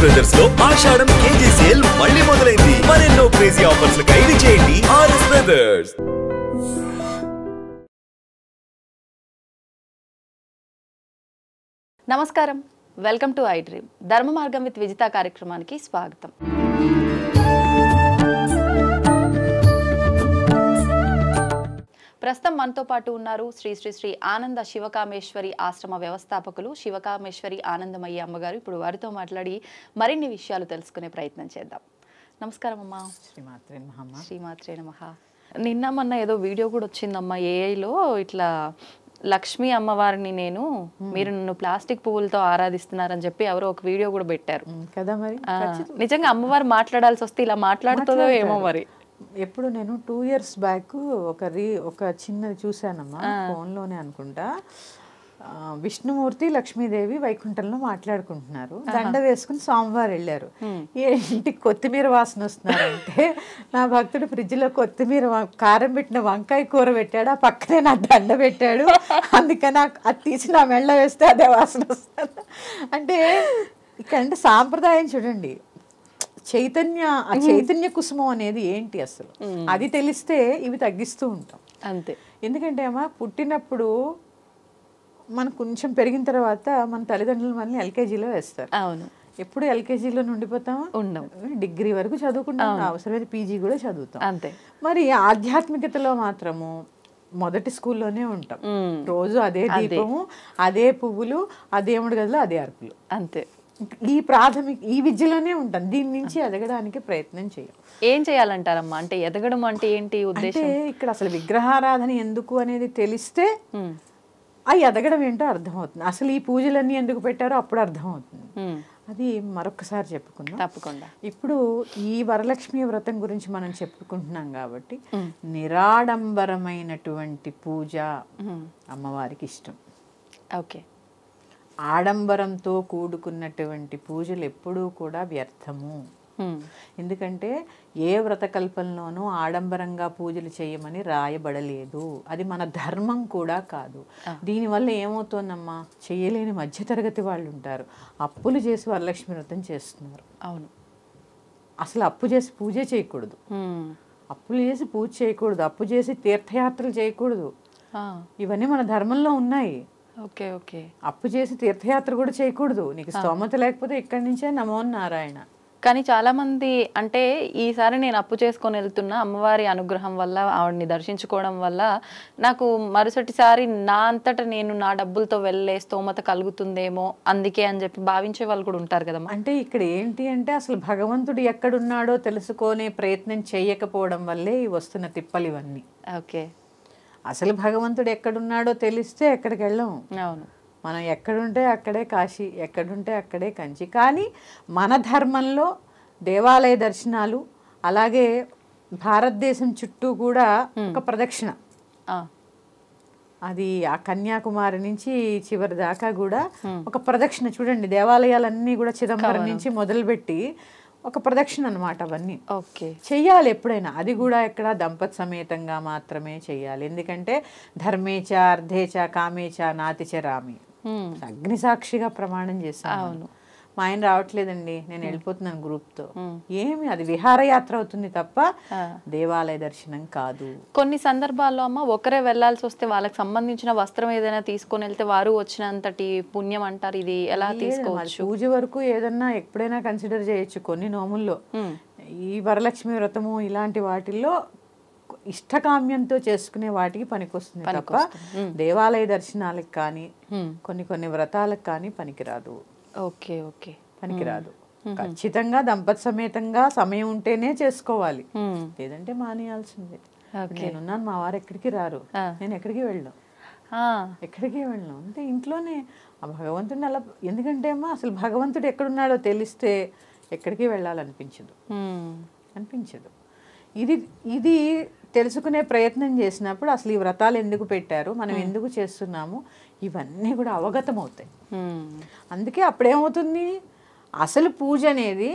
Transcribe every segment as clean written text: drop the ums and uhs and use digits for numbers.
Brothers లో ఆషాఢం KG sale మళ్ళీ మొదలైంది. మరెన్నో క్రేజీ ఆఫర్స్ ఖైదీ చేయండి ఆర్ఎస్ బ్రదర్స్. నమస్కారం, వెల్కమ్ టు ఐ డ్రీమ్. ధర్మ మార్గం విత్ విజిత కార్యక్రమానికి స్వాగతం. ప్రస్తుతం మనతో పాటు ఉన్నారు శ్రీ శ్రీ శ్రీ ఆనంద శివకామేశ్వరి ఆశ్రమ వ్యవస్థాపకులు శివకామేశ్వరి ఆనందమయ్య అమ్మగారు. ఇప్పుడు వారితో మాట్లాడి మరిన్ని విషయాలు తెలుసుకునే ప్రయత్నం చేద్దాం. నమస్కారం అమ్మా. శ్రీమాత్రే నమః. నిన్న మొన్న ఏదో వీడియో కూడా వచ్చిందమ్మా ఏఐలో, ఇట్లా లక్ష్మీ అమ్మవారిని మీరు నన్ను ప్లాస్టిక్ పువ్వులతో ఆరాధిస్తున్నారని చెప్పి ఎవరో ఒక వీడియో కూడా పెట్టారు కదా. మరి నిజంగా అమ్మవారు మాట్లాడాల్సి వస్తే ఇలా మాట్లాడుతుందో ఏమో మరి. ఎప్పుడు నేను 2 years బ్యాక్ ఒక చిన్నది చూసానమ్మా ఫోన్లోనే అనుకుంటా. విష్ణుమూర్తి లక్ష్మీదేవి వైకుంఠంలో మాట్లాడుకుంటున్నారు. దండ వేసుకుని స్వామివారు వెళ్ళారు. ఇంటికి కొత్తిమీర వాసన వస్తున్నారంటే నా భక్తుడు ఫ్రిడ్జ్ లో కొత్తిమీర కారం పెట్టిన వంకాయ కూర పెట్టాడు, ఆ పక్కనే నా దండ పెట్టాడు, అందుకని అది తీసి నా మెళ్ళ వేస్తే అదే వాసన వస్తుంది. అంటే ఇక్కడ సాంప్రదాయం చూడండి, చైతన్య కుసుమం అనేది ఏంటి అసలు అది తెలిస్తే ఇవి తగ్గిస్తూ ఉంటాం అంతే. ఎందుకంటే అమ్మా పుట్టినప్పుడు మనకు కొంచెం పెరిగిన తర్వాత మన తల్లిదండ్రులు మనల్ని ఎల్కేజీలో వేస్తారు. అవును, ఎప్పుడు ఎల్కేజీలో ఉండిపోతామా? ఉండం. డిగ్రీ వరకు చదువుకుంటాం, అవసరమైతే పీజీ కూడా చదువుతాం అంతే. మరి ఆధ్యాత్మికతలో మాత్రము మొదటి స్కూల్లోనే ఉంటాం. రోజు అదే దీపము, అదే పువ్వులు, అదే దేవుడి గదిలో అదే అర్పులు అంతే. ఈ విద్యలోనే ఉంటాం. దీని నుంచి ఎదగడానికి ప్రయత్నం చేయం. ఏం చేయాలంటారమ్మా? అంటే ఎదగడం అంటే ఏంటి ఉద్దేశం? ఇక్కడ అసలు విగ్రహారాధన ఎందుకు అనేది తెలిస్తే ఆ ఎదగడం ఏంటో అర్థమవుతుంది. అసలు ఈ పూజలన్నీ ఎందుకు పెట్టారో అప్పుడు అర్థమవుతుంది. అది మరొకసారి చెప్పుకుందాం తప్పకుండా. ఇప్పుడు ఈ వరలక్ష్మి వ్రతం గురించి మనం చెప్పుకుంటున్నాం కాబట్టి నిరాడంబరమైనటువంటి పూజ అమ్మవారికి ఇష్టం. ఓకే. ఆడంబరంతో కూడుకున్నటువంటి పూజలు ఎప్పుడూ కూడా వ్యర్థము. ఎందుకంటే ఏ వ్రతకల్పంలోనూ ఆడంబరంగా పూజలు చేయమని రాయబడలేదు. అది మన ధర్మం కూడా కాదు. దీనివల్ల ఏమవుతోందమ్మా, చేయలేని మధ్యతరగతి వాళ్ళు ఉంటారు, అప్పులు చేసి వరలక్ష్మి వ్రతం చేస్తున్నారు. అవును, అసలు అప్పు చేసి పూజే చేయకూడదు, అప్పులు చేసి పూజ చేయకూడదు, అప్పు చేసి తీర్థయాత్రలు చేయకూడదు. ఇవన్నీ మన ధర్మంలో ఉన్నాయి. Okay okay. అప్పు చేసి తీర్థయాత్ర కూడా చేయకూడదు. నీకు స్తోమత లేకపోతే ఇక్కడి నుంచే నమో నారాయణ. కానీ చాలా మంది అంటే ఈసారి నేను అప్పు చేసుకొని వెళ్తున్నా, అమ్మవారి అనుగ్రహం వల్ల ఆవిడని దర్శించుకోవడం వల్ల నాకు మరుసటిసారి నా అంతటా నేను నా డబ్బులతో వెళ్ళే స్తోమత కలుగుతుందేమో అందుకే అని చెప్పి భావించే వాళ్ళు కూడా ఉంటారు కదమ్మా. అంటే ఇక్కడ ఏంటి అంటే అసలు భగవంతుడు ఎక్కడున్నాడో తెలుసుకునే ప్రయత్నం చేయకపోవడం వల్లే వస్తున్న తిప్పలు ఇవన్నీ. ఓకే. అసలు భగవంతుడు ఎక్కడున్నాడో తెలిస్తే ఎక్కడికి వెళ్ళాం. అవును, మనం ఎక్కడుంటే అక్కడే కాశీ, ఎక్కడుంటే అక్కడే కంచి. కానీ మన ధర్మంలో దేవాలయ దర్శనాలు, అలాగే భారతదేశం చుట్టూ కూడా ఒక ప్రదక్షిణ, అది ఆ కన్యాకుమారి నుంచి చివరి దాకా కూడా ఒక ప్రదక్షిణ. చూడండి, దేవాలయాలన్నీ కూడా చిదంబరం నుంచి మొదలుపెట్టి ఒక ప్రదక్షిణ అన్నమాట. అవన్నీ చెయ్యాలి ఎప్పుడైనా. అది కూడా ఇక్కడ దంపతి సమేతంగా మాత్రమే చెయ్యాలి. ఎందుకంటే ధర్మేచ అర్ధేచ కామేచ నాతిచ రామి, అగ్ని సాక్షిగా ప్రమాణం చేశాను. అవును, మా ఆయన రావట్లేదండి, నేను వెళ్ళిపోతున్నాను గ్రూప్తో. ఏమి అది విహారయాత్ర అవుతుంది తప్ప దేవాలయ దర్శనం కాదు. కొన్ని సందర్భాల్లో అమ్మ ఒకరే వెళ్లాల్సి వస్తే వాళ్ళకి సంబంధించిన వస్త్రం ఏదైనా తీసుకొని వెళ్తే వారు వచ్చినంతటి పుణ్యం అంటారు. ఇది ఎలా తీసుకోవచ్చు? పూజ వరకు ఏదన్నా ఎప్పుడైనా కన్సిడర్ చేయొచ్చు. కొన్ని నోముల్లో, ఈ వరలక్ష్మి వ్రతము ఇలాంటి వాటిల్లో ఇష్టకామ్యంతో చేసుకునే వాటికి పనికొస్తుంది తప్ప దేవాలయ దర్శనాలకు కానీ కొన్ని వ్రతాలకు కానీ పనికిరాదు. ఓకే ఓకే, పనికిరాదు. ఖచ్చితంగా దంపతి సమేతంగా సమయం ఉంటేనే చేసుకోవాలి, లేదంటే మానేయాల్సిందే. నేనున్నాను, మా వారు ఎక్కడికి రారు, నేను ఎక్కడికి వెళ్ళను, అంటే ఇంట్లోనే ఆ భగవంతుడిని అలా. ఎందుకంటే అమ్మా అసలు భగవంతుడు ఎక్కడున్నాడో తెలిస్తే ఎక్కడికి వెళ్ళాలనిపించదు. ఇది తెలుసుకునే ప్రయత్నం చేసినప్పుడు అసలు ఈ వ్రతాలు ఎందుకు పెట్టారు, మనం ఎందుకు చేస్తున్నాము, ఇవన్నీ కూడా అవగతం అవుతాయి. అందుకే అప్పుడేమవుతుంది, అసలు పూజ అనేది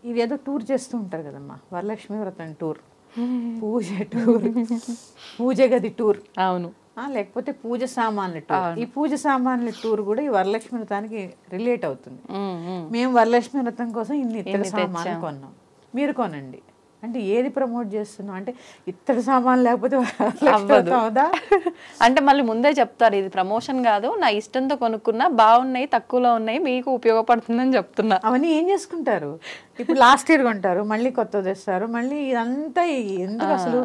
ఇదేదో టూర్ చేస్తూ ఉంటారు కదమ్మా, వరలక్ష్మి వ్రతం టూర్, పూజ టూర్, పూజ గది టూర్. అవును, లేకపోతే పూజ సామాన్ల టూర్. ఈ పూజ సామాన్ల టూర్ కూడా ఈ వరలక్ష్మి వ్రతానికి రిలేట్ అవుతుంది. మేము వరలక్ష్మి వ్రతం కోసం ఇన్ని ఇత్తడి సామాన్లు కొన్నాం, మీరు కొనండి అంటే ఏది ప్రమోట్ చేస్తున్నాం? అంటే ఇత్తడి సామాన్లు లేకపోతే అవుదా? అంటే మళ్ళీ ముందే చెప్తారు ఇది ప్రమోషన్ కాదు, నా ఇష్టంతో కొనుక్కున్నా, బాగున్నాయి, తక్కువలో ఉన్నాయి, మీకు ఉపయోగపడుతుందని చెప్తున్నా. అవన్నీ ఏం చేసుకుంటారు? ఇప్పుడు లాస్ట్ ఇయర్ కొంటారు, మళ్ళీ కొత్తది తెస్తారు, మళ్ళీ ఇదంతా ఎందుకు అసలు?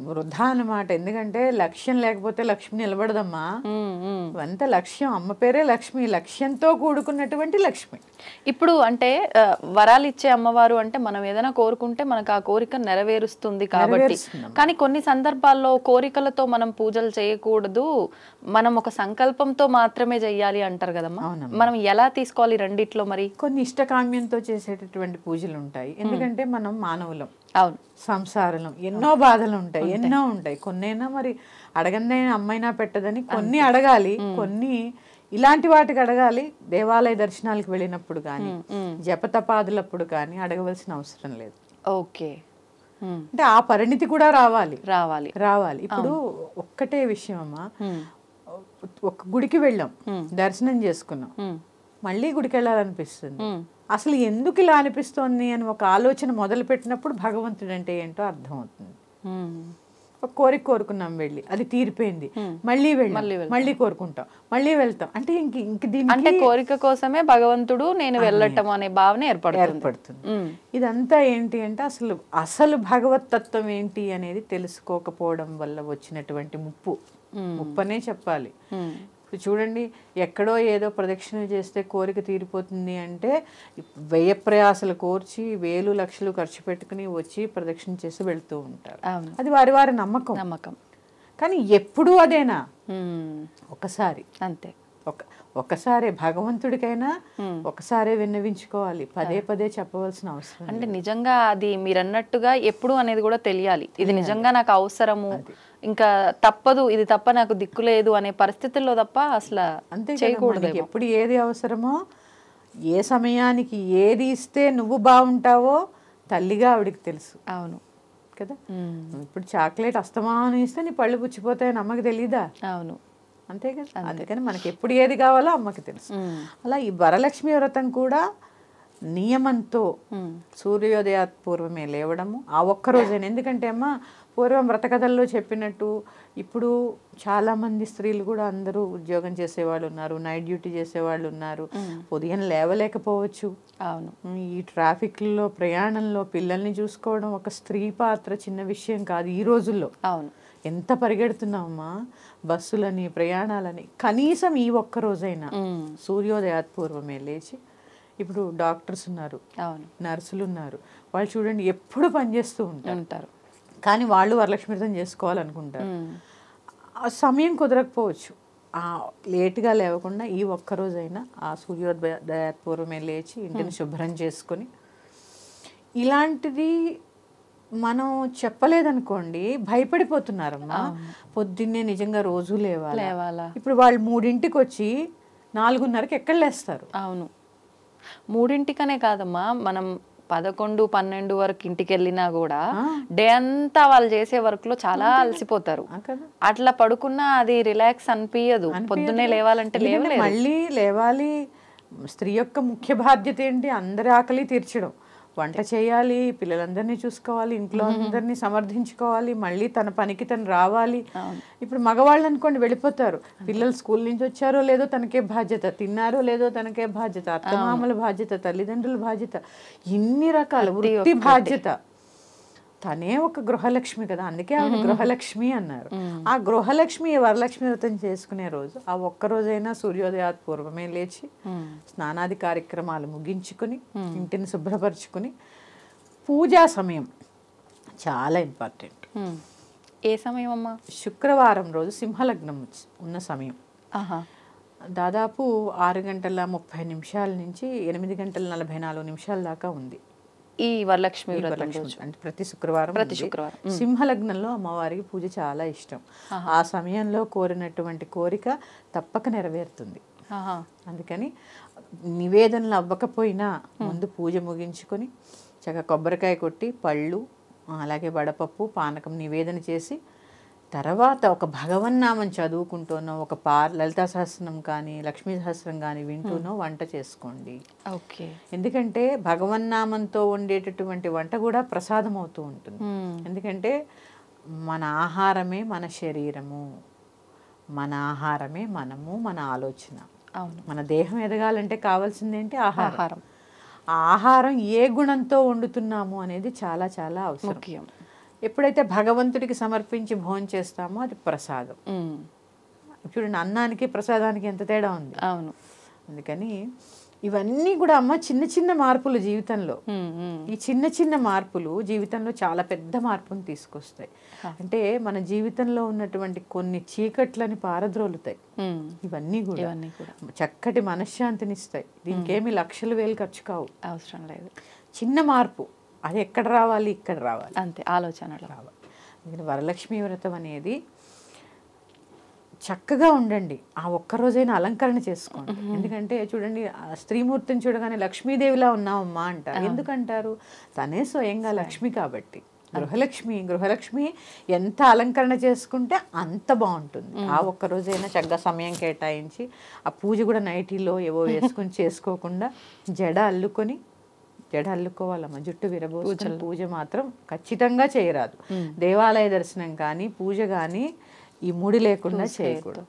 వృధా అన్నమాట. ఎందుకంటే లక్ష్యం లేకపోతే లక్ష్మి నిలబడదమ్మా. అంత లక్ష్యం, అమ్మ పేరే లక్ష్మి, లక్ష్యంతో కూడుకున్నటువంటి లక్ష్మి. ఇప్పుడు అంటే వరాలు ఇచ్చే అమ్మవారు అంటే మనం ఏదైనా కోరుకుంటే మనకు ఆ కోరిక నెరవేరుస్తుంది కాబట్టి. కానీ కొన్ని సందర్భాల్లో కోరికలతో మనం పూజలు చేయకూడదు, మనం ఒక సంకల్పంతో మాత్రమే చెయ్యాలి అంటారు కదమ్మా. మనం ఎలా తీసుకోవాలి రెండిట్లో? మరి కొన్ని ఇష్టకామ్యంతో చేసేటటువంటి పూజలు ఉంటాయి, ఎందుకంటే మనం మానవులం. అవును, సంసారంలో ఎన్నో బాధలు ఉంటాయి, ఎన్నో ఉంటాయి. కొన్నైనా మరి అడగందైనా అమ్మైనా పెట్టదని కొన్ని అడగాలి, కొన్ని ఇలాంటి వాటికి అడగాలి. దేవాలయ దర్శనాలకు వెళ్ళినప్పుడు కానీ, జపతపాదులప్పుడు కానీ అడగవలసిన అవసరం లేదు. ఓకే, అంటే ఆ పరిణితి కూడా రావాలి రావాలి రావాలి. ఇప్పుడు ఒక్కటే విషయం అమ్మా, ఒక గుడికి వెళ్ళాం, దర్శనం చేసుకున్నాం, మళ్ళీ గుడికి వెళ్ళాలనిపిస్తుంది. అసలు ఎందుకు ఇలా అనిపిస్తోంది అని ఒక ఆలోచన మొదలు పెట్టినప్పుడు భగవంతుడు అంటే ఏంటో అర్థం అవుతుంది. ఒక కోరిక కోరుకున్నాం, వెళ్ళి అది తీరిపోయింది, మళ్ళీ మళ్ళీ కోరుకుంటాం, మళ్ళీ వెళ్తాం. అంటే ఇంక దీనికి కోరిక కోసమే భగవంతుడు నేను వెళ్ళటం అనే భావన ఏర్పడుతుంది. ఇదంతా ఏంటి అంటే అసలు భగవత్ తత్వం ఏంటి అనేది తెలుసుకోకపోవడం వల్ల వచ్చినటువంటి ముప్పనే చెప్పాలి. చూడండి, ఎక్కడో ఏదో ప్రదక్షిణ చేస్తే కోరిక తీరిపోతుంది అంటే వ్యయ ప్రయాసలు కోర్చి వేలు లక్షలు ఖర్చు పెట్టుకుని వచ్చి ప్రదక్షిణ చేసి వెళ్తూ ఉంటారు. అది వారి వారి నమ్మకం. కానీ ఎప్పుడూ అదేనా? ఒకసారి అంతే. ఒకసారి భగవంతుడికైనా ఒకసారే విన్నవించుకోవాలి, పదే పదే చెప్పవలసిన అవసరం. అంటే నిజంగా అది మీరన్నట్టుగా ఎప్పుడు అనేది కూడా తెలియాలి. ఇది నిజంగా నాకు అవసరము, ఇంకా తప్పదు, ఇది తప్ప నాకు దిక్కు లేదు అనే పరిస్థితుల్లో తప్ప అసలు అంతే చేయకూడదు. ఎప్పుడు ఏది అవసరమో, ఏ సమయానికి ఏది ఇస్తే నువ్వు బాగుంటావో తల్లిగా ఆవిడికి తెలుసు. అవును కదా. ఇప్పుడు చాక్లెట్ అస్తమానం ఇస్తే నీ పళ్ళు పుచ్చిపోతాయని అమ్మకి తెలీదా? అవును, అంతే కదా. అందుకని మనకి ఎప్పుడు ఏది కావాలో అమ్మకి తెలుసు. అలా ఈ వరలక్ష్మి వ్రతం కూడా నియమంతో సూర్యోదయాత్ పూర్వమే లేవడము, ఆ ఒక్కరోజైనా. ఎందుకంటే అమ్మ పూర్వం వ్రత కథల్లో చెప్పినట్టు ఇప్పుడు చాలామంది స్త్రీలు కూడా అందరూ ఉద్యోగం చేసేవాళ్ళు ఉన్నారు, నైట్ డ్యూటీ చేసేవాళ్ళు ఉన్నారు, ఉదయం లేవలేకపోవచ్చు. అవును, ఈ ట్రాఫిక్లో ప్రయాణంలో పిల్లల్ని చూసుకోవడం ఒక స్త్రీ పాత్ర చిన్న విషయం కాదు ఈ రోజుల్లో. అవును, ఎంత పరిగెడుతున్నామమ్మా బస్సులని, ప్రయాణాలని. కనీసం ఈ ఒక్క రోజైనా సూర్యోదయాత్ పూర్వమే లేచి, ఇప్పుడు డాక్టర్స్ ఉన్నారు, నర్సులు ఉన్నారు, వాళ్ళు చూడండి ఎప్పుడు పనిచేస్తూ ఉంటారు, కానీ వాళ్ళు వరలక్ష్మి వ్రతం చేసుకోవాలనుకుంటారు. ఆ సమయం కుదరకపోవచ్చు, లేటుగా లేవకుండా ఈ ఒక్కరోజైనా ఆ సూర్యోదయాత్ పూర్వమే లేచి ఇంటిని శుభ్రం చేసుకొని, ఇలాంటిది మనం చెప్పలేదనుకోండి భయపడిపోతున్నారమ్మా. పొద్దున్నే నిజంగా రోజు లేవాలా? ఇప్పుడు వాళ్ళు 3ంటికి వచ్చి 4:30కి ఎక్కడ లేస్తారు? అవును, 3ంటికనే కాదమ్మా, మనం 11, 12 వరకు ఇంటికి వెళ్ళినా కూడా డే అంతా వాళ్ళు చేసే వర్క్ లో చాలా అలసిపోతారు. అట్లా పడుకున్నా అది రిలాక్స్ అనిపించదు. పొద్దున్నే లేవాలంటే మళ్ళీ లేవాలి. స్త్రీ యొక్క ముఖ్య బాధ్యత ఏంటి? అందరి ఆకలి తీర్చడం, వంట చేయాలి, పిల్లలందరినీ చూసుకోవాలి, ఇంట్లో అందరినీ సమర్థించుకోవాలి, మళ్ళీ తన పనికి తను రావాలి. ఇప్పుడు మగవాళ్ళు అనుకోండి వెళ్ళిపోతారు, పిల్లలు స్కూల్ నుంచి వచ్చారో లేదో తనకే బాధ్యత, తిన్నారో లేదో తనకే బాధ్యత, అత్తమామల బాధ్యత, తల్లిదండ్రుల బాధ్యత, ఇన్ని రకాల వృత్తి బాధ్యత. తనే ఒక గృహలక్ష్మి కదా, అందుకే ఆవిడ గృహలక్ష్మి అన్నారు. ఆ గృహలక్ష్మి వరలక్ష్మి వ్రతం చేసుకునే రోజు ఆ ఒక్కరోజైనా సూర్యోదయాత్ పూర్వమే లేచి స్నానాది కార్యక్రమాలు ముగించుకుని ఇంటిని శుభ్రపరచుకుని, పూజా సమయం చాలా ఇంపార్టెంట్. ఏ సమయం అమ్మా? శుక్రవారం రోజు సింహలగ్నం ఉన్న సమయం. దాదాపు 6:30 నుంచి 8:44 దాకా ఉంది ఈ వరలక్ష్మి వ్రతం. అంటే ప్రతి శుక్రవారం. సింహలగ్నంలో అమ్మవారికి పూజ చాలా ఇష్టం. ఆ సమయంలో కోరినటువంటి కోరిక తప్పక నెరవేరుతుంది. అందుకని నివేదనలు అవ్వకపోయినా ముందు పూజ ముగించుకొని చక్కగా కొబ్బరికాయ కొట్టి పళ్ళు, అలాగే వడపప్పు, పానకం నివేదన చేసి తర్వాత ఒక భగవన్నామం చదువుకుంటూనో ఒక లలితా సహస్రం కానీ లక్ష్మీ సహస్రం కానీ వింటూనో వంట చేసుకోండి. ఓకే. ఎందుకంటే భగవన్నామంతో వండేటటువంటి వంట కూడా ప్రసాదం అవుతూ ఉంటుంది. ఎందుకంటే మన ఆహారమే మన శరీరము, మన ఆహారమే మనము, మన ఆలోచన. మన దేహం ఎదగాలంటే కావాల్సింది ఏంటి? ఆహారం. ఆ ఆహారం ఏ గుణంతో వండుతున్నాము అనేది చాలా చాలా అవసరం. ఎప్పుడైతే భగవంతుడికి సమర్పించి భోజనం చేస్తామో అది ప్రసాదం. చూడండి, అన్నానికి ప్రసాదానికి ఎంత తేడా ఉంది. అవును. అందుకని ఇవన్నీ కూడా అమ్మ చిన్న చిన్న మార్పులు జీవితంలో. ఈ చిన్న చిన్న మార్పులు జీవితంలో చాలా పెద్ద మార్పును తీసుకొస్తాయి. అంటే మన జీవితంలో ఉన్నటువంటి కొన్ని చీకట్లని పారద్రోలుతాయి. ఇవన్నీ కూడా చక్కటి మనశ్శాంతినిస్తాయి. దీనికి ఏమి లక్షలు వేలు ఖర్చు కావు, అవసరం లేదు. చిన్న మార్పు, అది ఎక్కడ రావాలి? ఇక్కడ రావాలి, అంతే, ఆలోచనలు రావాలి. అందుకని వరలక్ష్మీ వ్రతం అనేది చక్కగా ఉండండి. ఆ ఒక్కరోజైనా అలంకరణ చేసుకోండి. ఎందుకంటే చూడండి, స్త్రీమూర్తిని చూడగానే లక్ష్మీదేవిలా ఉన్నామమ్మా అంటారు. ఎందుకంటారు? తనే స్వయంగా లక్ష్మి కాబట్టి. గృహలక్ష్మి ఎంత అలంకరణ చేసుకుంటే అంత బాగుంటుంది. ఆ ఒక్కరోజైనా చక్కగా సమయం కేటాయించి, ఆ పూజ కూడా నైటీలో ఏవో వేసుకొని చేసుకోకుండా జడ అల్లుకోవాలమ్మా. జుట్టు విరబోసుకొని పూజ మాత్రం ఖచ్చితంగా చేయరాదు. దేవాలయ దర్శనం కానీ పూజ కానీ ఈ ముడి లేకుండా చేయకూడదు.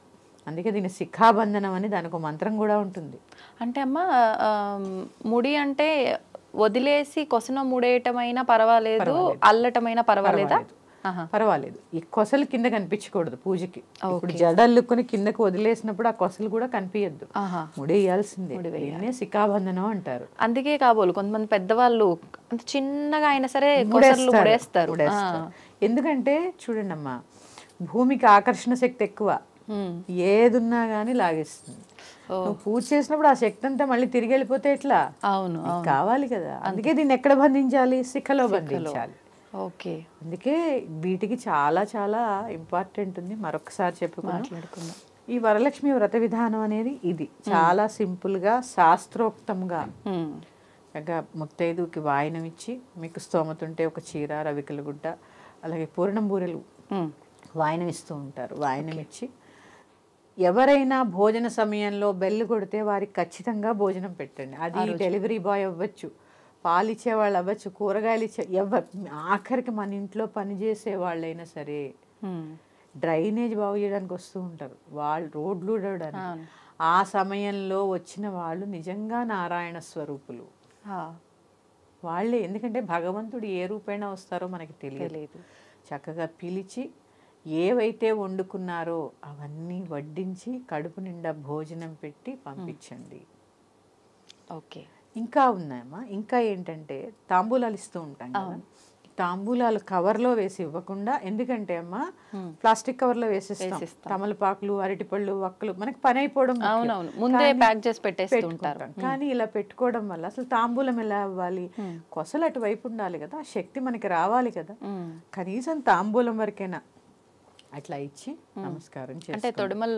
అందుకే దీని శిఖాబంధనం అని దానికి ఒక మంత్రం కూడా ఉంటుంది. అంటే అమ్మ, ముడి అంటే వదిలేసి కొసన ముడేయటమైనా పర్వాలేదు, అల్లటమైనా పర్వాలేదా? పర్వాలేదు. ఈ కొసలు కింద కనిపించకూడదు పూజకి. ఇప్పుడు జడల్లుకొని కిందకు వదిలేసినప్పుడు ఆ కొసలు కూడా కనిపించద్దు, ముడేయాల్సిందే. శిఖాబంధనం అంటారు. అందుకే కాబోలు కొంతమంది పెద్దవాళ్ళు చిన్నగా అయినా సరే ముడేస్తారు. ఎందుకంటే చూడండి అమ్మా, భూమికి ఆకర్షణ శక్తి ఎక్కువ. ఏదున్నా గానీ లాగేస్తుంది. నువ్వు పూజ చేసినప్పుడు ఆ శక్తి అంతా మళ్ళీ తిరిగి వెళ్ళిపోతే ఎట్లా? అవును, కావాలి కదా. అందుకే దీన్ని ఎక్కడ బంధించాలి? శిఖలో బంధించాలి. ఓకే. అందుకే వీటికి చాలా చాలా ఇంపార్టెంట్ ఉంది. మరొకసారి మాట్లాడుకుందాం. ఈ వరలక్ష్మి వ్రత విధానం అనేది ఇది చాలా సింపుల్ గా శాస్త్రోక్తంగా ముత్తైదుకి వాయనం ఇచ్చి, మీకు స్తోమత ఉంటే ఒక చీర, రవికల గుడ్డ, అలాగే పూర్ణం బూరెలు వాయనం ఇస్తూ ఉంటారు. వాయనం ఇచ్చి ఎవరైనా భోజన సమయంలో బెల్లు కొడితే వారికి ఖచ్చితంగా భోజనం పెట్టండి. అది డెలివరీ బాయ్ అవ్వచ్చు, పాలిచ్చే వాళ్ళు అవ్వచ్చు, కూరగాయలు ఇచ్చే ఆఖరికి మన ఇంట్లో పనిచేసే వాళ్ళైనా సరే, డ్రైనేజ్ బాగు చేయడానికి వస్తూ ఉంటారు వాళ్ళు, రోడ్లు ఊడవడానికి. ఆ సమయంలో వచ్చిన వాళ్ళు నిజంగా నారాయణ స్వరూపులు వాళ్ళే. ఎందుకంటే భగవంతుడు ఏ రూపేణా వస్తారో మనకి తెలియలేదు. చక్కగా పిలిచి ఏవైతే వండుకున్నారో అవన్నీ వడ్డించి కడుపు నిండా భోజనం పెట్టి పంపించండి. ఓకే. ఇంకా ఉన్నాయమ్మా. ఇంకా ఏంటంటే తాంబూలాలు ఇస్తూ ఉంటాం కదా. తాంబూలాలు కవర్లో వేసి ఇవ్వకుండా, ఎందుకంటే అమ్మా ప్లాస్టిక్ కవర్లో వేసేస్తాం. తమలపాకులు, అరటిపళ్ళు, వక్కలు మనకి పని అయిపోవడం, ముందే ప్యాక్ చేసి పెట్టేస్తుంటారు. కానీ ఇలా పెట్టుకోవడం వల్ల అసలు తాంబూలం ఎలా అవ్వాలి? కొసలు అటువైపు ఉండాలి కదా, ఆ శక్తి మనకి రావాలి కదా. కనీసం తాంబూలం వరకైనా అట్లా ఇచ్చి నమస్కారం చేసి, అంటే తొడిమల్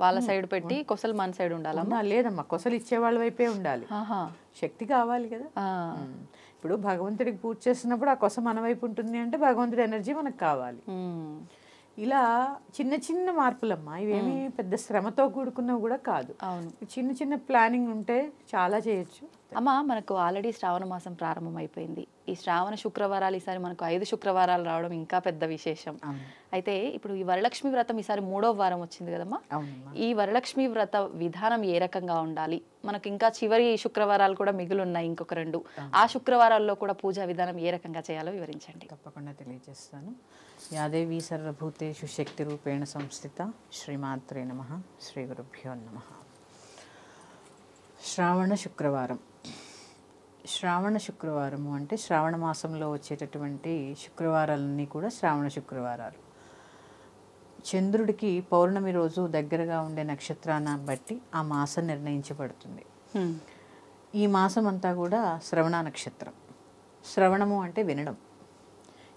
వాళ్ళ సైడ్ పెట్టి కొసలు మన సైడ్ ఉండాలమ్మా? లేదమ్మా, కొసలు ఇచ్చే వాళ్ళ వైపే ఉండాలి. శక్తి కావాలి కదా. ఇప్పుడు భగవంతుడికి పూజ చేసినప్పుడు ఆ కొస మన వైపు ఉంటుంది అంటే భగవంతుడి ఎనర్జీ మనకు కావాలి. ఇలా చిన్న చిన్న మార్పులమ్మా. ఇవేమి పెద్ద శ్రమతో కూడుకున్నవి కూడా కాదు. చిన్న చిన్న ప్లానింగ్ ఉంటే చాలా చేయొచ్చు. అమ్మ, మనకు ఆల్రెడీ శ్రావణ మాసం ప్రారంభమైపోయింది. ఈ శ్రావణ శుక్రవారాలు ఈసారి మనకు 5 శుక్రవారాలు రావడం ఇంకా పెద్ద విశేషం. అయితే ఇప్పుడు ఈ వరలక్ష్మి వ్రతం ఈసారి 3వ వారం వచ్చింది కదమ్మా. ఈ వరలక్ష్మి వ్రత విధానం ఏ రకంగా ఉండాలి? మనకు ఇంకా చివరి శుక్రవారాలు కూడా మిగులున్నాయి, ఇంకొక 2. ఆ శుక్రవారాల్లో కూడా పూజా విధానం ఏ రకంగా చేయాలో వివరించండి. తప్పకుండా తెలియజేస్తాను. యాదేవి సర్వభూతేషు శక్తి రూపేణ సంస్థిత. శ్రీమాత్రే నమః. శ్రీ గురుభ్యో నమః. శ్రావణ శుక్రవారం. శ్రావణ శుక్రవారము అంటే శ్రావణ మాసంలో వచ్చేటటువంటి శుక్రవారాలన్నీ కూడా శ్రావణ శుక్రవారాలు. చంద్రుడికి పౌర్ణమి రోజు దగ్గరగా ఉండే నక్షత్రాన్ని బట్టి ఆ మాసం నిర్ణయించబడుతుంది. ఈ మాసం అంతా కూడా శ్రవణ నక్షత్రం. శ్రవణము అంటే వినడం,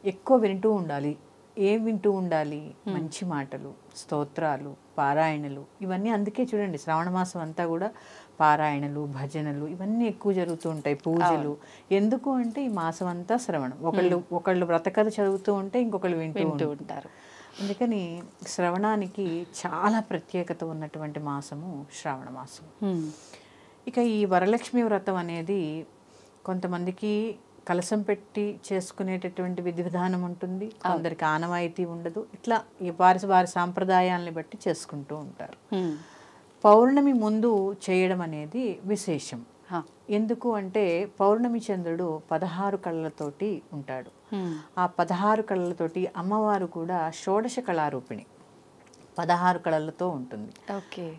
ఎక్కువ వింటూ ఉండాలి. ఏం వింటూ ఉండాలి? మంచి మాటలు, స్తోత్రాలు, పారాయణలు, ఇవన్నీ. అందుకే చూడండి శ్రావణ మాసం అంతా కూడా పారాయణలు, భజనలు ఇవన్నీ ఎక్కువ జరుగుతూ ఉంటాయి, పూజలు. ఎందుకు అంటే ఈ మాసం అంతా శ్రవణం. ఒకళ్ళు వ్రతకథ చదువుతూ ఉంటే ఇంకొకళ్ళు వింటూ ఉంటారు. అందుకని శ్రవణానికి చాలా ప్రత్యేకత ఉన్నటువంటి మాసము శ్రావణ మాసం. ఇక ఈ వరలక్ష్మి వ్రతం అనేది కొంతమందికి కలసం పెట్టి చేసుకునేటటువంటి విధి విధానం ఉంటుంది, కొందరికి ఆనవాయితీ ఉండదు. ఇట్లా వారి సాంప్రదాయాలని బట్టి చేసుకుంటూ ఉంటారు. పౌర్ణమి ముందు చేయడం అనేది విశేషం. ఎందుకు అంటే పౌర్ణమి చంద్రుడు 16 కళ్ళతోటి ఉంటాడు. ఆ 16 కళ్ళతోటి అమ్మవారు కూడా షోడశ కళారూపిణి, 16 కళలతో ఉంటుంది.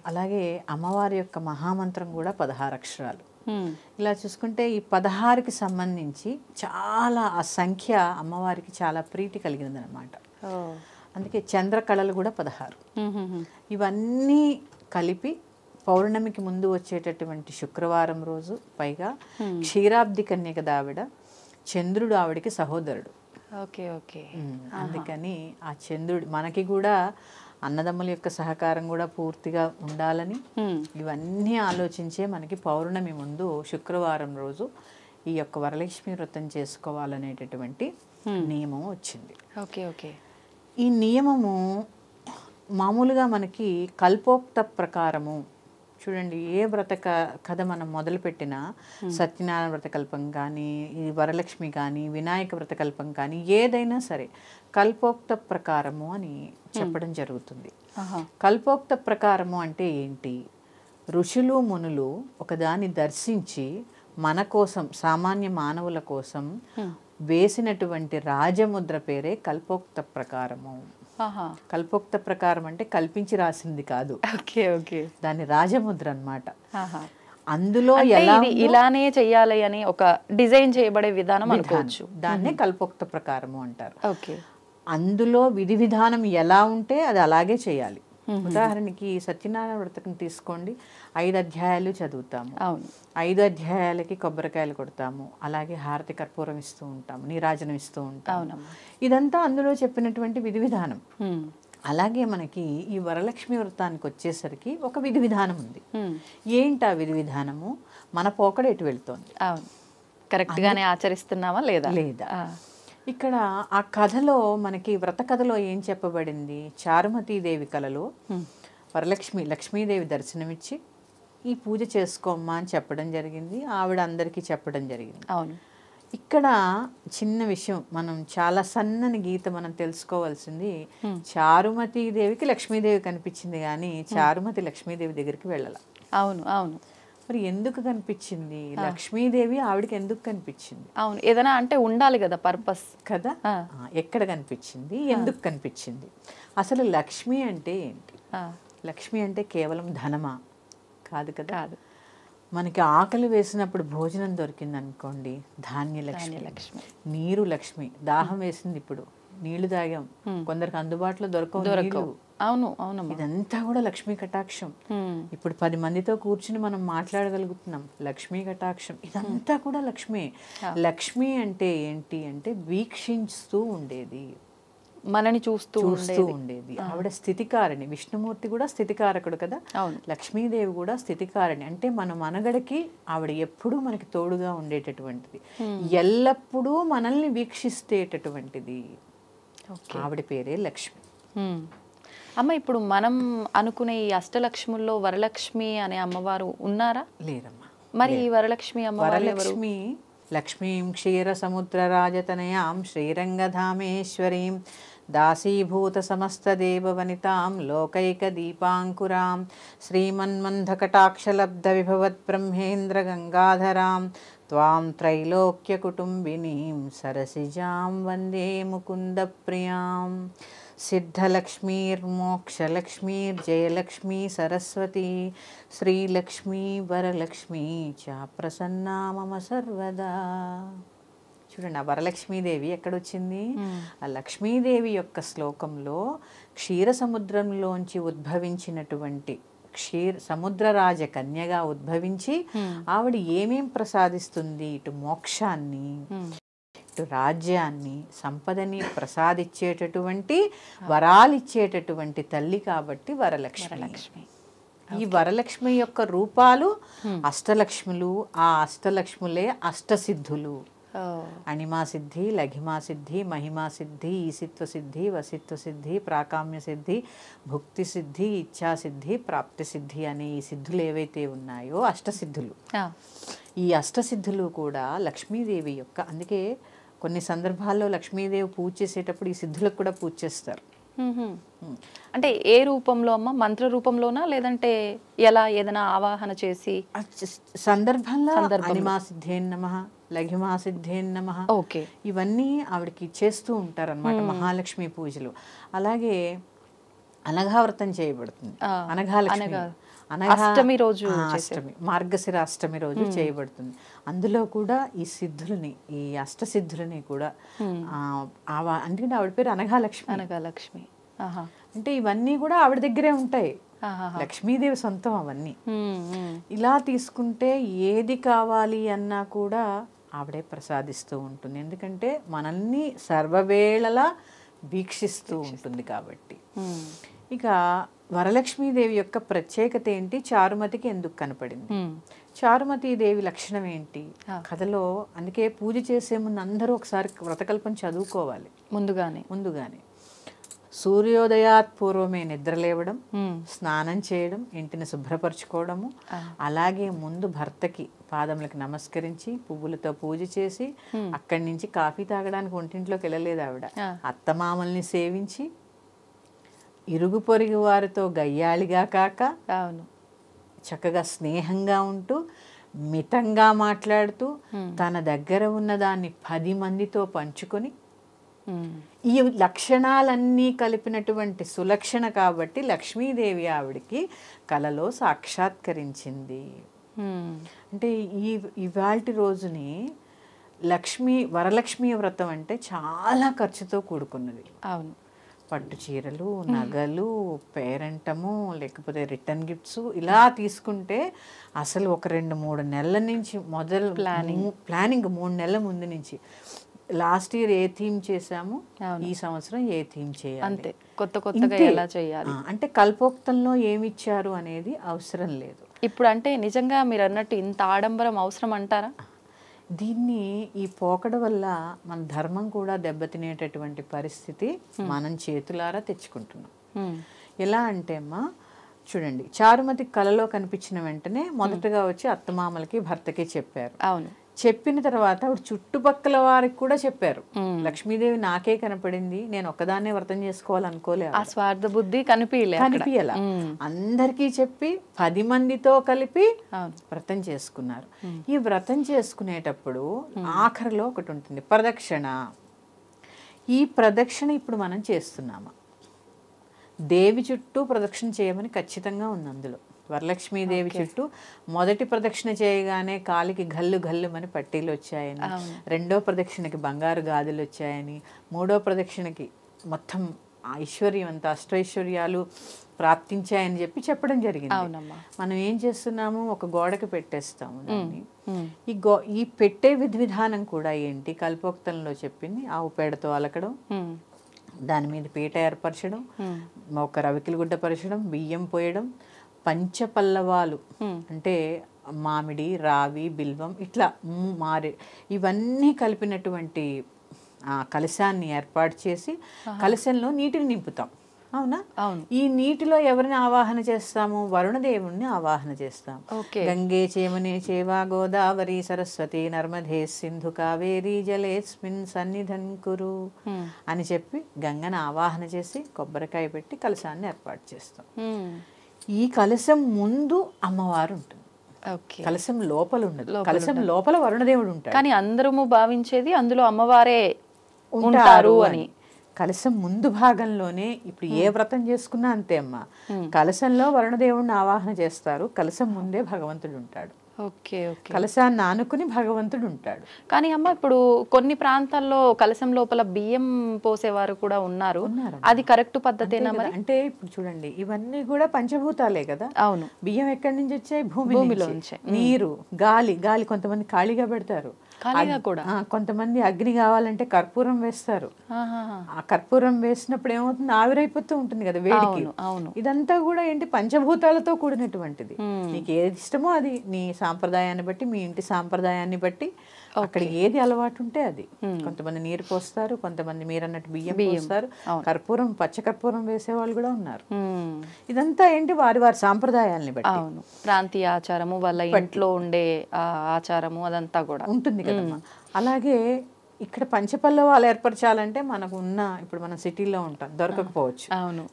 అలాగే అమ్మవారి యొక్క మహామంత్రం కూడా 16 అక్షరాలు. ఇలా చూసుకుంటే ఈ 16కి సంబంధించి చాలా ఆ సంఖ్య అమ్మవారికి చాలా ప్రీతి కలిగినది అనమాట. అందుకే చంద్ర కళలు కూడా 16. ఇవన్నీ కలిపి పౌర్ణమికి ముందు వచ్చేటటువంటి శుక్రవారం రోజు, పైగా క్షీరాబ్ది కన్యక ఆవిడ, చంద్రుడు ఆవిడకి సహోదరుడు. అందుకని ఆ చంద్రుడు మనకి కూడా అన్నదమ్ముల యొక్క సహకారం కూడా పూర్తిగా ఉండాలని ఇవన్నీ ఆలోచించే మనకి పౌర్ణమి ముందు శుక్రవారం రోజు ఈ యొక్క వరలక్ష్మి వ్రతం చేసుకోవాలనేటటువంటి నియమం వచ్చింది. ఈ నియమము మామూలుగా మనకి కల్పోక్త ప్రకారము చూడండి, ఏ వ్రత కథ మనం మొదలుపెట్టినా సత్యనారాయణ వ్రతకల్పం కానీ, ఈ వరలక్ష్మి కానీ, వినాయక వ్రతకల్పం కానీ ఏదైనా సరే కల్పోక్త ప్రకారము అని చెప్పడం జరుగుతుంది. కల్పోక్త ప్రకారము అంటే ఏంటి? ఋషులు మునులు ఒకదాన్ని దర్శించి మన కోసం, సామాన్య మానవుల కోసం వేసినటువంటి రాజముద్ర పేరే కల్పోక్త ప్రకారము. కల్పోక్త ప్రకారం అంటే కల్పించి రాసింది కాదు, దాని రాజముద్ర అన్నమాట. అందులో ఎలా ఇలానే చెయ్యాలి అని ఒక డిజైన్ చేయబడే విధానం అనుకోవచ్చు, దాన్నే కల్పోక్త ప్రకారము అంటారు. అందులో విధి విధానం ఎలా ఉంటే అది అలాగే చేయాలి. ఉదాహరణకి సత్యనారాయణ వ్రతం తీసుకోండి, 5 అధ్యాయాలు చదువుతాము, 5 అధ్యాయాలకి కొబ్బరికాయలు కొడతాము, అలాగే హారతి కర్పూరం ఇస్తూ ఉంటాము, నీరాజనం ఇస్తూ ఉంటాము. ఇదంతా అందులో చెప్పినటువంటి విధి విధానం. అలాగే మనకి ఈ వరలక్ష్మి వ్రతానికి వచ్చేసరికి ఒక విధి విధానం ఉంది. ఏంటి ఆ విధి విధానము? మన పోకడ ఎటు వెళ్తోంది, కరెక్ట్ గానే ఆచరిస్తున్నామా లేదా? ఇక్కడ ఆ కథలో మనకి వ్రత కథలో ఏం చెప్పబడింది? చారుమతీదేవి కళలో లక్ష్మీదేవి దర్శనమిచ్చి ఈ పూజ చేసుకోమ్మా అని చెప్పడం జరిగింది. ఆవిడ అందరికీ చెప్పడం జరిగింది. ఇక్కడ చిన్న విషయం, మనం చాలా సన్నని గీత మనం తెలుసుకోవాల్సింది. చారుమతీదేవికి లక్ష్మీదేవి కనిపించింది కానీ చారుమతి లక్ష్మీదేవి దగ్గరికి వెళ్ళాల. మరి ఎందుకు కనిపించింది? లక్ష్మీదేవి ఆవిడకి ఎందుకు కనిపించింది? ఏదైనా అంటే ఉండాలి కదా పర్పస్ కదా. ఎక్కడ కనిపించింది, ఎందుకు కనిపించింది? అసలు లక్ష్మి అంటే ఏంటి? లక్ష్మి అంటే కేవలం ధనమా? కాదు కదా. మనకి ఆకలి వేసినప్పుడు భోజనం దొరికింది అనుకోండి, ధాన్యలక్ష్మి. నీరు లక్ష్మి. దాహం వేసింది, ఇప్పుడు నీళ్లు తాగాం, కొందరికి అందుబాటులో దొరకవు. ఇదంతా కూడా లక్ష్మీ కటాక్షం. ఇప్పుడు 10 మందితో కూర్చుని మనం మాట్లాడగలుగుతున్నాం, లక్ష్మీ కటాక్షం. ఇదంతా కూడా లక్ష్మి. లక్ష్మి అంటే ఏంటి అంటే వీక్షిస్తూ ఉండేది, మనని చూస్తూ ఉండేది. ఆవిడ స్థితికారిణి. విష్ణుమూర్తి కూడా స్థితికారకుడు కదా, లక్ష్మీదేవి కూడా స్థితికారిణి. అంటే మన మనగడకి ఆవిడ ఎప్పుడూ మనకి తోడుగా ఉండేటటువంటిది, ఎల్లప్పుడూ మనల్ని వీక్షిస్తేటటువంటిది. ఆవిడ పేరే లక్ష్మి. అమ్మ, ఇప్పుడు మనం అనుకునే ఈ అష్టలక్ష్ముల్లో వరలక్ష్మి అనే అమ్మవారు ఉన్నారా? లేదమ్మా. మరి ఈ వరలక్ష్మి అమ్మవారు లక్ష్మీం క్షీర సముద్ర రాజతనయాం శ్రీరంగధామేశ్వరీం దాసీభూత సమస్త దేవవనితాం లోకైక దీపాంకురాం శ్రీమన్మంధకటాక్షలబ్ధ విభవత్ బ్రహ్మేంద్ర గంగాధరాం త్వాం త్రైలోక్య కుటుంబినీం సరసిజాం వందే ముకుంద ప్రియాం సిద్ధలక్ష్మీర్మోక్షలక్ష్మీర్జయలక్ష్మీ సరస్వతి శ్రీలక్ష్మీ వరలక్ష్మీ చ ప్రసన్నా మమ సర్వదా. చూడండి, ఆ వరలక్ష్మీదేవి ఎక్కడొచ్చింది? ఆ లక్ష్మీదేవి యొక్క శ్లోకంలో క్షీర సముద్రంలోంచి ఉద్భవించినటువంటి సముద్రరాజ కన్యగా ఉద్భవించి ఆవిడ ఏమేం ప్రసాదిస్తుంది? ఇటు మోక్షాన్ని, ఇటు రాజ్యాన్ని, సంపదని ప్రసాదించేటటువంటి, వరాలిచ్చేటటువంటి తల్లి కాబట్టి వరలక్ష్మి. ఈ వరలక్ష్మి యొక్క రూపాలు అష్టలక్ష్ములు. ఆ అష్టలక్ష్ములే అష్టసిద్ధులు. అణిమా సిద్ధి, లఘిమా సిద్ధి, మహిమా సిద్ధి, ఈసిత్వ సిద్ధి, వసిత్వ సిద్ధి, ప్రాకామ్య సిద్ధి, భుక్తి సిద్ధి, ఇచ్ఛా సిద్ధి, ప్రాప్తి సిద్ధి అనే ఈ సిద్ధులు ఏవైతే ఉన్నాయో అష్టసిద్ధులు. ఈ అష్టసిద్ధులు కూడా లక్ష్మీదేవి యొక్క, అందుకే కొన్ని సందర్భాల్లో లక్ష్మీదేవి పూజ చేసేటప్పుడు ఈ సిద్ధులకు కూడా పూజ చేస్తారు. అంటే ఏ రూపంలో అమ్మ? మంత్ర రూపంలోనా లేదంటే ఎలా ఏదైనా ఆవాహన చేసి సందర్భంలో అణిమా సిద్ధేన్ నమః, లఘిమా సిద్ధేన్ నమః, ఓకే, ఇవన్నీ ఆవిడకి చేస్తూ ఉంటారు అన్నమాట మహాలక్ష్మి పూజలు. అలాగే అనఘావ్రతం చేయబడుతుంది. అనఘాలక్ష్మి అష్టమి రోజు, అష్టమి మార్గశిర అష్టమి రోజు చేయబడుతుంది. అందులో కూడా ఈ సిద్ధులని, ఈ అష్టసిద్ధులని కూడా అందుకని ఆవిడ పేరు అనఘాలక్ష్మి. అనఘాలక్ష్మి అంటే ఇవన్నీ కూడా ఆవిడ దగ్గరే ఉంటాయి, లక్ష్మీదేవి సొంతం అవన్నీ. ఇలా తీసుకుంటే ఏది కావాలి అన్నా కూడా ఆవిడే ప్రసాదిస్తూ ఉంటుంది. ఎందుకంటే మనల్ని సర్వవేళలా వీక్షిస్తూ ఉంటుంది కాబట్టి. ఇక వరలక్ష్మీదేవి యొక్క ప్రత్యేకత ఏంటి, చారుమతికి ఎందుకు కనపడింది, చారుమతీదేవి లక్షణం ఏంటి కథలో? అందుకే పూజ చేసే ముందు అందరూ ఒకసారి వ్రతకల్పం చదువుకోవాలి ముందుగానే. సూర్యోదయాత్ పూర్వమే నిద్ర లేవడం, స్నానం చేయడం, ఇంటిని శుభ్రపరచుకోవడము, అలాగే ముందు భర్తకి పాదములకు నమస్కరించి పువ్వులతో పూజ చేసి అక్కడి నుంచి కాఫీ తాగడానికి ఒంటింట్లోకి వెళ్ళలేదు ఆవిడ. అత్తమామల్ని సేవించి ఇరుగు పొరుగు వారితో గయ్యాళిగా కాక చక్కగా స్నేహంగా ఉంటూ మితంగా మాట్లాడుతూ తన దగ్గర ఉన్న దాన్ని 10 మందితో పంచుకొని, ఈ లక్షణాలన్నీ కలిపినటువంటి సులక్షణ కాబట్టి లక్ష్మీదేవి ఆవిడికి కలలో సాక్షాత్కరించింది. అంటే ఇవాల్టి రోజుని వరలక్ష్మీ వ్రతం అంటే చాలా ఖర్చుతో కూడుకున్నది. అవును, పట్టు చీరలు, నగలు, పేరెంటము, లేకపోతే రిటర్న్ గిఫ్ట్స్, ఇలా తీసుకుంటే అసలు ఒక 2-3 నెలల నుంచి మొదలు ప్లానింగ్ 3 నెలల ముందు నుంచి. లాస్ట్ ఇయర్ ఏ థీమ్ చేసాము, ఈ సంవత్సరం ఏ థీమ్ చేయాలి, అంతే, కొత్తగా ఎలా చేయాలి. అంటే కల్పోక్తంలో ఏమిచ్చారు అనేది అవసరం లేదు ఇప్పుడు. అంటే నిజంగా మీరు అన్నట్టు ఇంత ఆడంబరం అవసరం అంటారా? దీన్ని ఈ పోకడ వల్ల మన ధర్మం కూడా దెబ్బతినేటటువంటి పరిస్థితి మనం చేతులారా తెచ్చుకుంటున్నాం. ఎలా అంటే అమ్మా చూడండి, చారుమతి కలలో కనిపించిన వెంటనే మొదటగా వచ్చి అత్తమామలకి భర్తకి చెప్పారు. అవును, చెప్పిన తర్వాత ఆవిడ చుట్టుపక్కల వారికి కూడా చెప్పారు, లక్ష్మీదేవి నాకే కనపడింది, నేను ఒక్కదాన్నే వ్రతం చేసుకోవాలనుకోలేదు. ఆ స్వార్థ బుద్ధి కనిపించలా. అందరికీ చెప్పి 10 మందితో కలిపి వ్రతం చేసుకున్నారు. ఈ వ్రతం చేసుకునేటప్పుడు ఆఖరిలో ఒకటి ఉంటుంది, ప్రదక్షిణ. ఈ ప్రదక్షిణ ఇప్పుడు మనం చేస్తున్నామా? దేవి చుట్టూ ప్రదక్షిణ చేయమని ఖచ్చితంగా ఉంది అందులో. వరలక్ష్మీదేవి చుట్టూ మొదటి ప్రదక్షిణ చేయగానే కాలికి గల్లు గల్లుమని పట్టీలు వచ్చాయని, రెండో ప్రదక్షిణకి బంగారు గాజులు వచ్చాయని, మూడో ప్రదక్షిణకి మొత్తం ఐశ్వర్యం అంతా అష్టైశ్వర్యాలు ప్రాప్తించాయని చెప్పడం జరిగింది. మనం ఏం చేస్తున్నాము, ఒక గోడకి పెట్టేస్తాము దాన్ని. ఈ పెట్టే విధానం కూడా ఏంటి, కల్పోక్తంలో చెప్పింది, ఆవు పేడతో అలకడం, దాని మీద పీట ఏర్పరచడం, ఒక రవికిల గుడ్డ పరచడం, బియ్యం పోయడం, పంచపల్లవాలు అంటే మామిడి, రావి, బిల్వం, ఇట్లా ఇవన్నీ కలిపినటువంటి కలశాన్ని ఏర్పాటు చేసి కలశంలో నీటిని నింపుతాం. అవునా? ఈ నీటిలో ఎవరిని ఆవాహన చేస్తాము? వరుణదేవుణ్ణి ఆవాహన చేస్తాం. గంగే చేమనే చేవా గోదావరి సరస్వతి నర్మదే సింధు కావేరీ జలేస్మిన్ సన్నిధన్ కురు అని చెప్పి గంగను ఆవాహన చేసి కొబ్బరికాయ పెట్టి కలశాన్ని ఏర్పాటు చేస్తాం. ఈ కలశం ముందు అమ్మవారు ఉంటుంది, కలశం లోపల ఉండదు. కలశం లోపల వరుణదేవుడు ఉంటాడు. కానీ అందరము భావించేది అందులో అమ్మవారే ఉంటారు అని. కలశం ముందు భాగంలోనే ఇప్పుడు ఏ వ్రతం చేసుకున్నా అంతే అమ్మా, కలశంలో వరుణదేవుడిని ఆవాహన చేస్తారు, కలశం ముందే భగవంతుడు ఉంటాడు. కలశాన్ని ఆనుకుని భగవంతుడు ఉంటాడు. కానీ అమ్మ ఇప్పుడు కొన్ని ప్రాంతాల్లో కలశం లోపల బియ్యం పోసేవారు కూడా ఉన్నారు. అది కరెక్ట్ పద్ధతేనా మరి? అంటే ఇప్పుడు చూడండి, ఇవన్నీ కూడా పంచభూతాలే కదా. అవును, బియ్యం ఎక్కడి నుంచి వచ్చాయి? భూమిలో. నీరు, గాలి కొంతమంది ఖాళీగా పెడతారు, కొంతమంది అగ్ని కావాలంటే కర్పూరం వేస్తారు. ఆ కర్పూరం వేసినప్పుడు ఏమవుతుంది, ఆవిరైపోతూ ఉంటుంది కదా వేడికి. ఇదంతా కూడా ఏంటి, పంచభూతాలతో కూడినటువంటిది. నీకు ఏది ఇష్టమో అది నీ సాంప్రదాయాన్ని బట్టి, మీ ఇంటి సాంప్రదాయాన్ని బట్టి అక్కడ ఏది అలవాటు ఉంటే అది. కొంతమంది నీరు పోస్తారు, కొంతమంది మీరు అన్నట్టు బియ్యం పోస్తారు, కర్పూరం, పచ్చ కర్పూరం వేసే వాళ్ళు కూడా ఉన్నారు. ఇదంతా ఏంటి వారి వారి సాంప్రదాయాల్ని బట్టి, ప్రాంతీయ ఆచారము, వాళ్ళ ఇంట్లో ఉండే ఆచారము అదంతా కూడా ఉంటుంది కదమ్మా. అలాగే ఇక్కడ పంచపల్లవాలు ఏర్పరచాలంటే మనకు ఉన్న, ఇప్పుడు మనం సిటీలో ఉంటాం, దొరకకపోవచ్చు.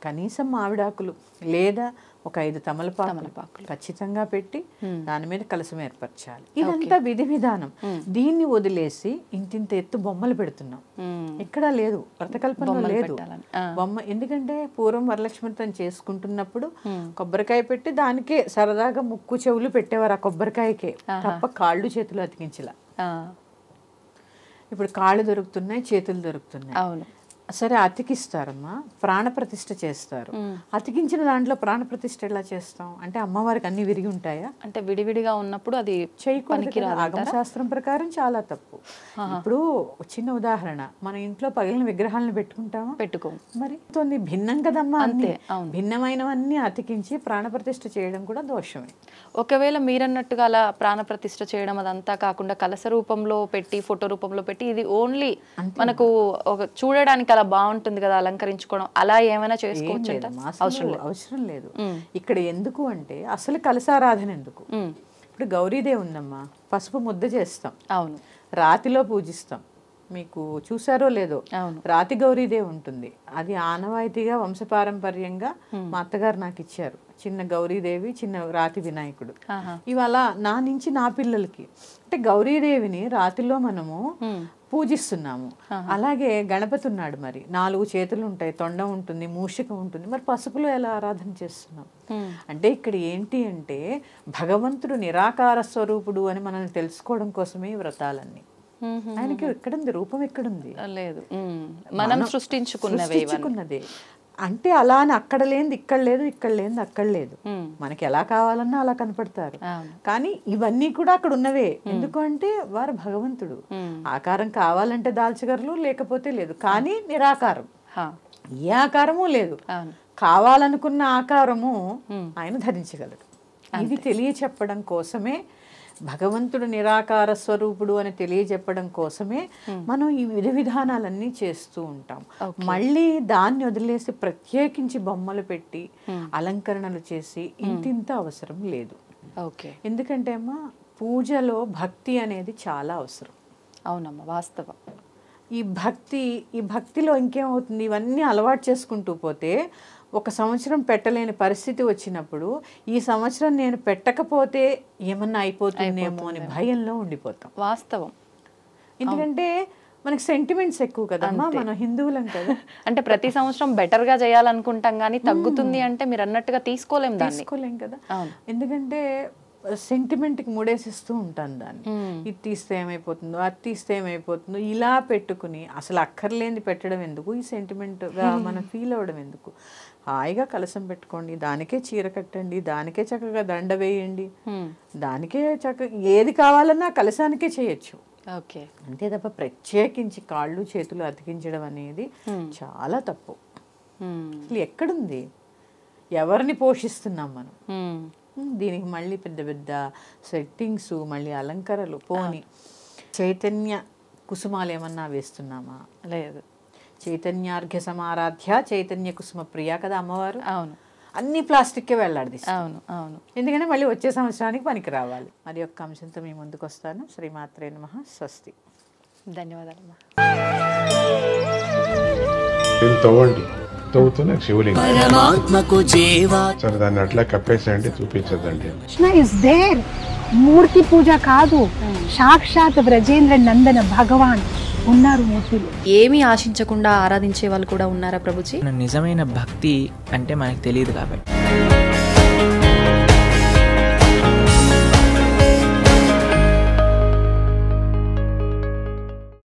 కనీసం మామిడాకులు లేదా ఒక 5 తమలపాకులు ఖచ్చితంగా పెట్టి దాని మీద కలసం ఏర్పరచాలి. ఇదంతా విధి విధానం. దీన్ని వదిలేసి ఇంతింత ఎత్తు బొమ్మలు పెడుతున్నాం. ఎక్కడా లేదు, వ్రతకల్పనలో లేదు బొమ్మ. ఎందుకంటే పూర్వం వరలక్ష్మితం చేసుకుంటున్నప్పుడు కొబ్బరికాయ పెట్టి దానికే సరదాగా ముక్కు చెవులు పెట్టేవారు ఆ కొబ్బరికాయకే తప్ప కాళ్ళు చేతులు అతికించలా. ఇప్పుడు కాళ్ళు దొరుకుతున్నాయి, చేతులు దొరుకుతున్నాయి. సరే అతికిస్తారమ్మా, ప్రాణప్రతిష్ఠ చేస్తారు. అతికించిన దాంట్లో ప్రాణప్రతిష్ఠ ఎలా చేస్తాం అంటే అమ్మవారికి అన్ని విరిగి ఉంటాయా అంటే విడివిడిగా ఉన్నప్పుడు అది చేయకూడదు. ఆగమశాస్త్రం ప్రకారం చాలా తప్పు. ఇప్పుడు చిన్న ఉదాహరణ, మన ఇంట్లో పగిలిన విగ్రహాలను పెట్టుకుంటామా? పెట్టుకోము. మరి భిన్నం కదమ్మా. అంతే, భిన్నమైనవన్నీ అతికించి ప్రాణప్రతిష్ఠ చేయడం కూడా దోషమే. ఒకవేళ మీరన్నట్టుగా అలా ప్రాణప్రతిష్ఠ చేయడం అదంతా కాకుండా కలశ రూపంలో పెట్టి, ఫోటో రూపంలో పెట్టి, ఇది ఓన్లీ మనకు ఒక చూడడానికి అలా బాగుంటుంది కదా అలంకరించుకోవడం, అలా ఏమైనా చేసుకోవచ్చు? అవసరం లేదు. ఇక్కడ ఎందుకు అంటే అసలు కలశారాధన ఎందుకు? ఇప్పుడు గౌరీదేవి ఉందమ్మా, పసుపు ముద్ద చేస్తాం, అవును, రాతిలో పూజిస్తాం. మీకు చూసారో లేదో, రాతి గౌరీదేవి ఉంటుంది. అది ఆనవాయితీగా వంశపారంపర్యంగా మా అత్తగారు నాకు ఇచ్చారు. చిన్న గౌరీదేవి, చిన్న రాతి వినాయకుడు. ఇవాళ నా నుంచి నా పిల్లలకి అంటే గౌరీదేవిని రాతిలో మనము పూజిస్తున్నాము. అలాగే గణపతి ఉన్నాడు, మరి 4 చేతులు ఉంటాయి, తొండం ఉంటుంది, మూషిక ఉంటుంది. మరి పసుపులో ఎలా ఆరాధన చేస్తున్నాం అంటే ఇక్కడ ఏంటి అంటే భగవంతుడు నిరాకార స్వరూపుడు అని మనల్ని తెలుసుకోవడం కోసమే ఈ వ్రతాలన్నీ. ఆయనకి ఎక్కడుంది రూపం? ఎక్కడుంది? లేదు, మనం సృష్టించుకున్నదే. అంటే అలా అని అక్కడ లేనిది ఇక్కడ లేదు, ఇక్కడ లేనిది అక్కడ లేదు. మనకి ఎలా కావాలన్నా అలా కనపడతారు. కానీ ఇవన్నీ కూడా అక్కడ ఉన్నవే. ఎందుకంటే వారు భగవంతుడు. ఆకారం కావాలంటే దాల్చగలరు, లేకపోతే లేదు. కానీ నిరాకారం, ఏ ఆకారము లేదు. కావాలనుకున్న ఆకారము ఆయన ధరించగలడు. ఇది తెలియచెప్పడం కోసమే, భగవంతుడు నిరాకార స్వరూపుడు అని తెలియజెప్పడం కోసమే మనం ఈ విధి విధానాలన్నీ చేస్తూ ఉంటాం. మళ్ళీ దాన్ని వదిలేసి ప్రత్యేకించి బొమ్మలు పెట్టి అలంకరణలు చేసి ఇంతింత అవసరం లేదు. ఎందుకంటే అమ్మా పూజలో భక్తి అనేది చాలా అవసరం. అవునమ్మా, వాస్తవం. ఈ భక్తిలో ఇంకేమవుతుంది, ఇవన్నీ అలవాటు చేసుకుంటూ పోతే ఒక సంవత్సరం పెట్టలేని పరిస్థితి వచ్చినప్పుడు ఈ సంవత్సరం నేను పెట్టకపోతే ఏమన్నా అయిపోతుందేమో అని భయంలో ఉండిపోతాం. వాస్తవం. ఎందుకంటే మనకి సెంటిమెంట్స్ ఎక్కువ కదమ్మా, మనం హిందువులం కదా. అంటే ప్రతి సంవత్సరం బెటర్ గా చేయాలనుకుంటాం కానీ తగ్గుతుంది అంటే మీరు అన్నట్టుగా తీసుకోలేం కదా. ఎందుకంటే సెంటిమెంట్కి ముడేసిస్తూ ఉంటాను దాన్ని. ఇది తీస్తే ఏమైపోతుందో, అది తీస్తే ఏమైపోతుందో, ఇలా పెట్టుకుని అసలు అక్కర్లేని పెట్టడం ఎందుకు, ఈ సెంటిమెంట్గా మనం ఫీల్ అవ్వడం ఎందుకు. హాయిగా కలసం పెట్టుకోండి, దానికే చీర కట్టండి, దానికే చక్కగా దండ వేయండి, దానికే చక్కగా ఏది కావాలన్నా కలసానికే చేయొచ్చు. అంతే తప్ప ప్రత్యేకించి కాళ్ళు చేతులు అతికించడం అనేది చాలా తప్పు. అసలు ఎక్కడుంది? ఎవరిని పోషిస్తున్నాం మనం? దీనికి మళ్ళీ పెద్ద పెద్ద సెట్టింగ్స్, మళ్ళీ అలంకరణలు. పోని చైతన్య కుసుమాలు ఏమన్నా వేస్తున్నామా? లేదు. చైతన్యార్ఘ్య సమారాధ్య చైతన్య కుసుమ ప్రియ కదా అమ్మవారు. అవును, అన్ని ప్లాస్టిక్కే వెళ్ళాడు. అవును అవును. ఎందుకంటే మళ్ళీ వచ్చే సంవత్సరానికి పనికి రావాలి. మరి ఒక్క అంశంతో మీ ముందుకు వస్తాను. శ్రీమాత్రే నమః. స్వస్తి. ధన్యవాదాలు. తవ్వుతూనే శివలింగం సరే దాన్ని అట్లా కప్పేసేయండి, చూపించదండి. మూర్తి పూజ కాదు, సాక్షాత్ బ్రజేంద్ర నందన భగవాన్ ఉన్నారు మూర్తులు. ఏమీ ఆశించకుండా ఆరాధించే వాళ్ళు కూడా ఉన్నారా ప్రభుజీ? నిజమైన భక్తి అంటే మనకు తెలియదు కాబట్టి